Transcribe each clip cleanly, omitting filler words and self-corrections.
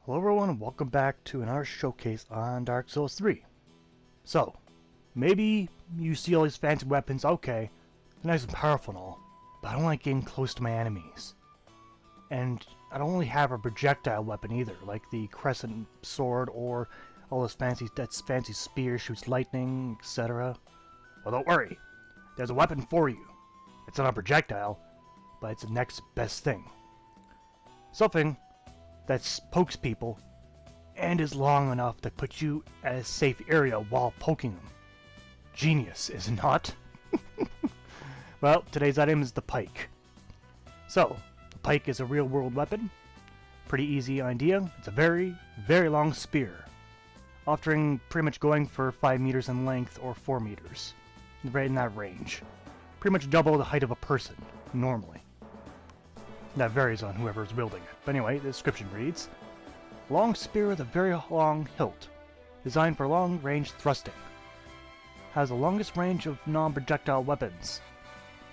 Hello everyone and welcome back to another showcase on Dark Souls 3. So, maybe you see all these fancy weapons, okay, they're nice and powerful and all, but I don't like getting close to my enemies. And I don't really have a projectile weapon either, like the crescent sword or all those fancy spear shoots lightning, etc. Well, don't worry, there's a weapon for you. It's not a projectile, but it's the next best thing. Something that pokes people and is long enough to put you at a safe area while poking them. Genius, is it not? Well, today's item is the pike. So, the pike is a real-world weapon. Pretty easy idea. It's a very, very long spear, often pretty much going for 5 meters in length or 4 meters, right in that range. Pretty much double the height of a person, normally. That varies on whoever's wielding it. But anyway, the description reads, long spear with a very long hilt, designed for long-range thrusting. Has the longest range of non-projectile weapons,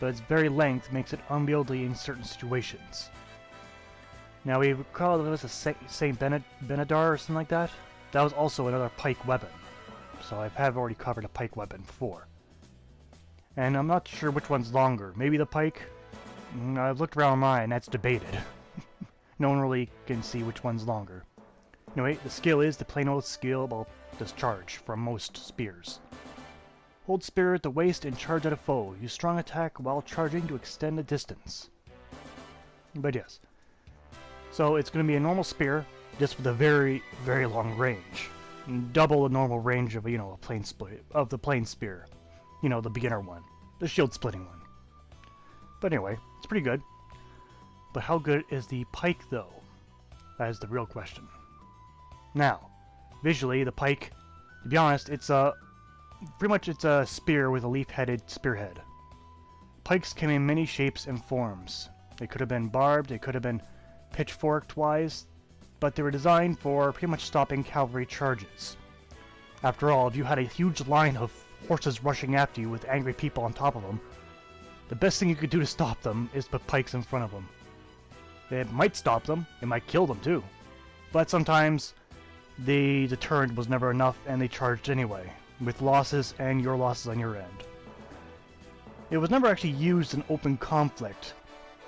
but its very length makes it unwieldy in certain situations. Now we recall there was a Saint Benedar or something like that. That was also another pike weapon, so I have already covered a pike weapon before. And I'm not sure which one's longer. Maybe the pike? I've looked around mine, that's debated. No one really can see which one's longer. Anyway, the skill is the plain old skill about discharge from most spears. Hold spear at the waist and charge at a foe. Use strong attack while charging to extend the distance. But yes. So it's going to be a normal spear, just with a very, very long range. Double the normal range of, a plain spear. The beginner one. The shield splitting one. But anyway, it's pretty good. But how good is the pike, though? That is the real question. Now, visually, the pike, to be honest, it's pretty much a spear with a leaf-headed spearhead. Pikes came in many shapes and forms. They could have been barbed, they could have been pitchforked-wise, but they were designed for pretty much stopping cavalry charges. After all, if you had a huge line of horses rushing after you with angry people on top of them, the best thing you could do to stop them is put pikes in front of them. It might stop them, it might kill them too. But sometimes the deterrent was never enough and they charged anyway, with losses and your losses on your end. It was never actually used in open conflict,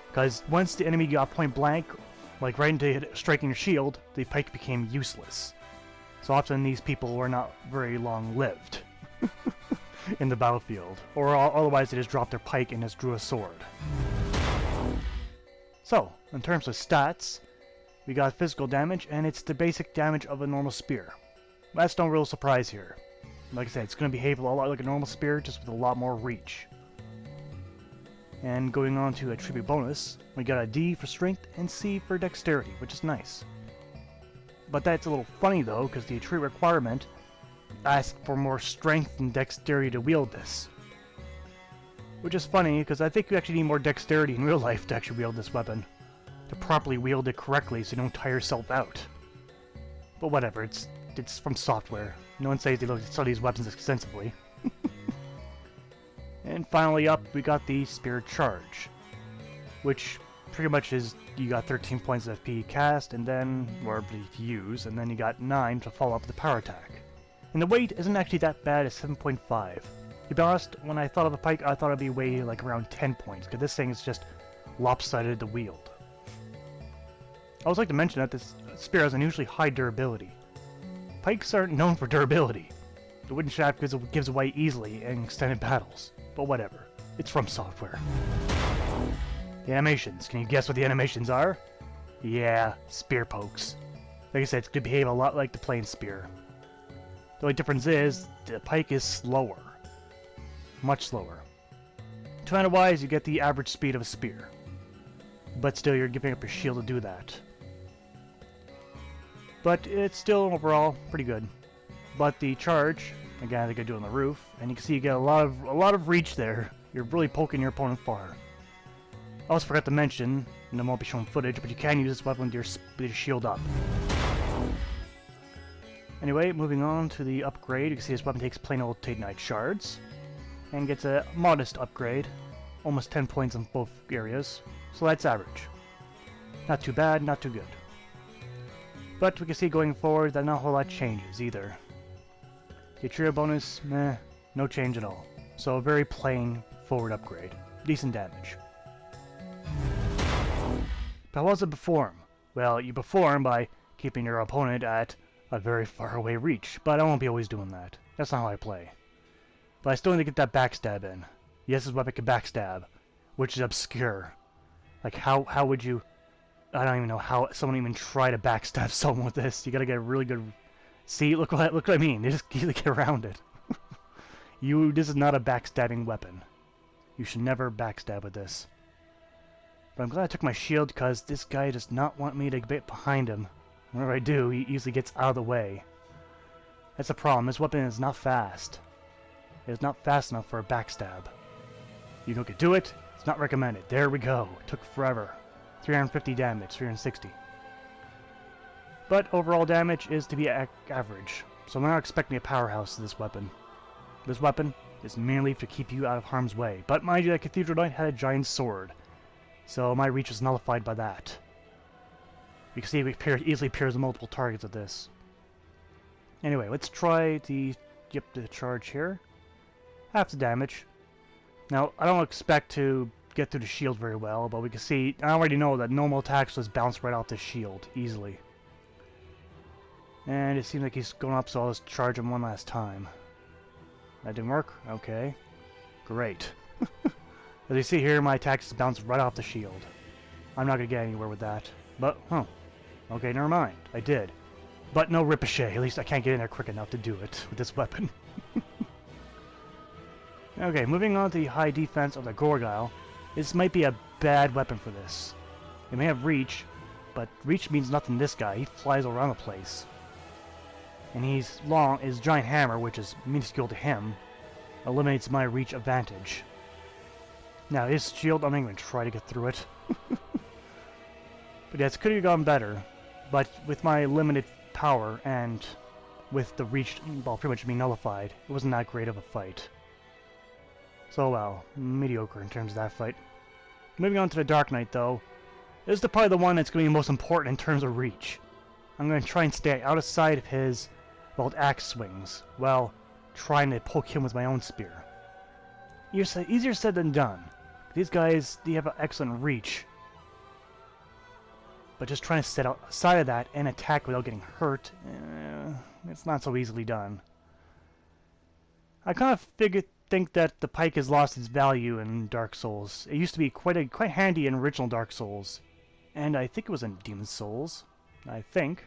because once the enemy got point blank, like right into striking your shield, the pike became useless. So often these people were not very long lived. In the battlefield, or otherwise they just dropped their pike and just drew a sword. So, in terms of stats, we got physical damage, and it's the basic damage of a normal spear. That's no real surprise here. Like I said, it's going to behave a lot like a normal spear, just with a lot more reach. And going on to attribute bonus, we got a D for strength and C for dexterity, which is nice. But that's a little funny though, because the attribute requirement ask for more strength and dexterity to wield this. Which is funny, because I think you actually need more dexterity in real life to actually wield this weapon. To properly wield it correctly so you don't tire yourself out. But whatever, it's from software. No one says they look at study these weapons extensively. And finally up, we got the Spear Charge. Which pretty much is, you got 13 points of FP cast, and then, or to use, and then you got 9 to follow up with the power attack. And the weight isn't actually that bad at 7.5. To be honest, when I thought of the pike, I thought it'd be way like around 10 points, because this thing is just lopsided to wield. I always like to mention that this spear has unusually high durability. Pikes aren't known for durability. The wooden shaft gives away easily in extended battles, but whatever. It's from software. The animations. Can you guess what the animations are? Yeah, spear pokes. Like I said, it's going to behave a lot like the plain spear. The only difference is, the pike is slower. Much slower. Two-handed-wise, you get the average speed of a spear. But still, you're giving up your shield to do that. But it's still, overall, pretty good. But the charge, again, I think I do on the roof, and you can see you get a lot of reach there. You're really poking your opponent far. I also forgot to mention, and it won't be shown footage, but you can use this weapon with your shield up. Anyway, moving on to the upgrade, you can see this weapon takes plain old Titanite shards, and gets a modest upgrade, almost 10 points in both areas, so that's average. Not too bad, not too good. But we can see going forward that not a whole lot changes either. The trio bonus, meh, no change at all. So a very plain forward upgrade. Decent damage. But how does it perform? Well, you perform by keeping your opponent at a very far away reach, but I won't be always doing that. That's not how I play. But I still need to get that backstab in. Yes, this weapon can backstab, which is obscure. Like, how would you... I don't even know how someone even try to backstab someone with this. You gotta get a really good... See, look what I mean. They just easily get around it. This is not a backstabbing weapon. You should never backstab with this. But I'm glad I took my shield, because this guy does not want me to get behind him. Whenever I do, he easily gets out of the way. That's the problem. This weapon is not fast. It is not fast enough for a backstab. You don't do it. It's not recommended. There we go. Took forever. 350 damage, 360. But overall damage is to be average. So I'm not expecting a powerhouse to this weapon. This weapon is merely to keep you out of harm's way. But mind you, that Cathedral Knight had a giant sword. So my reach is nullified by that. You can see it easily pierces multiple targets with this. Anyway, let's try the charge here. Half the damage. Now, I don't expect to get through the shield very well, but we can see, I already know that normal attacks just bounce right off the shield, easily. And it seems like he's going up, so I'll just charge him one last time. That didn't work? Okay. Great. As you see here, my attacks bounce right off the shield. I'm not going to get anywhere with that. But, okay, never mind. I did. But no ricochet. At least I can't get in there quick enough to do it with this weapon. Okay, moving on to the high defense of the Gorgile. This might be a bad weapon for this. It may have reach, but reach means nothing to this guy. He flies around the place. And he's long, his giant hammer, which is minuscule to him, eliminates my reach advantage. Now, his shield, I'm not even going to try to get through it. But yeah, it could have gone better. But with my limited power and with the reach, well, pretty much being nullified, it wasn't that great of a fight. So, well, mediocre in terms of that fight. Moving on to the Dark Knight, though. This is probably the one that's going to be most important in terms of reach. I'm going to try and stay out of sight of his, well, axe swings, while trying to poke him with my own spear. Easier said than done. These guys, they have an excellent reach. But just trying to sit outside of that and attack without getting hurt, it's not so easily done. I kind of think that the pike has lost its value in Dark Souls. It used to be quite handy in original Dark Souls, and I think it was in Demon's Souls. I think,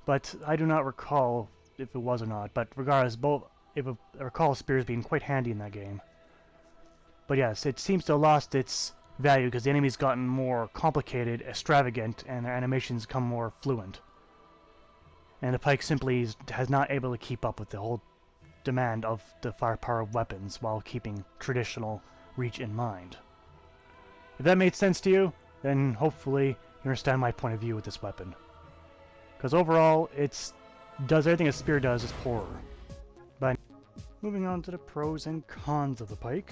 but I do not recall if it was or not. But regardless, I recall spears being quite handy in that game. But yes, it seems to have lost its value because the enemy's gotten more complicated, extravagant, and their animations become more fluent. And the pike simply has not able to keep up with the whole demand of the firepower of weapons while keeping traditional reach in mind. If that made sense to you, then hopefully you understand my point of view with this weapon. Because overall, it does everything a spear does is poorer. But moving on to the pros and cons of the pike.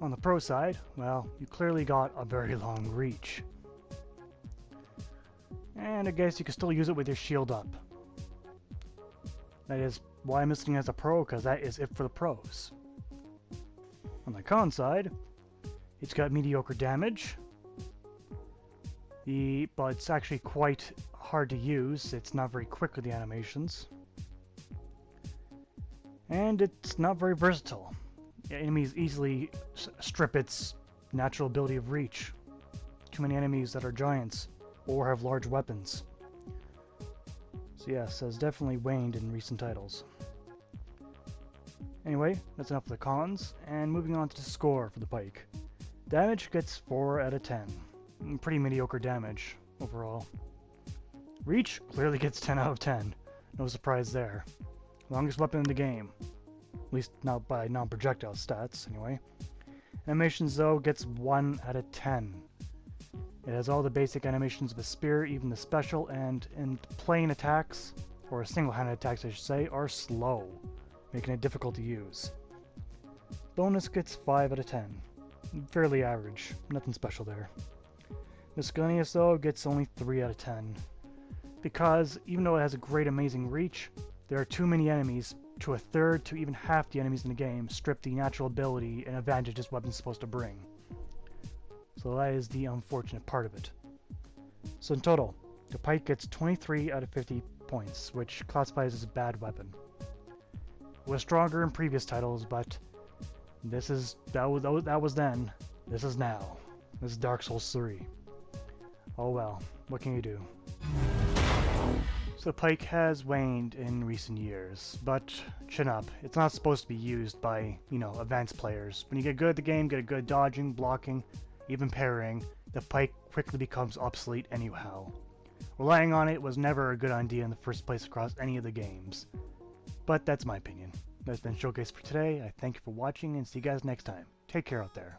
On the pro side, well, you clearly got a very long reach. And I guess you can still use it with your shield up. That is why I'm listing it as a pro, because that is it for the pros. On the con side, it's got mediocre damage. But it's actually quite hard to use. It's not very quick with the animations. And it's not very versatile. Enemies easily strip its natural ability of reach. Too many enemies that are giants or have large weapons. So yes, has definitely waned in recent titles. Anyway, that's enough of the cons, and moving on to the score for the pike. Damage gets 4 out of 10. Pretty mediocre damage overall. Reach clearly gets 10 out of 10. No surprise there. Longest weapon in the game. At least not by non-projectile stats, anyway. Animations, though, gets 1 out of 10. It has all the basic animations of a spear, even the special, and in plain attacks, or single-handed attacks I should say, are slow, making it difficult to use. Bonus gets 5 out of 10. Fairly average, nothing special there. Miscellaneous, though, gets only 3 out of 10. because even though it has a great amazing reach, there are too many enemies to a third to even half the enemies in the game strip the natural ability and advantage this weapon's supposed to bring. So that is the unfortunate part of it. So in total, the pike gets 23 out of 50 points, which classifies as a bad weapon. It was stronger in previous titles, but that was then. This is now. This is Dark Souls 3. Oh well, what can you do? So the pike has waned in recent years, but chin up. It's not supposed to be used by, advanced players. When you get good at the game, get a good dodging, blocking, even parrying, the pike quickly becomes obsolete anyhow. Relying on it was never a good idea in the first place across any of the games. But that's my opinion. That's been Showcase for today. I thank you for watching and see you guys next time. Take care out there.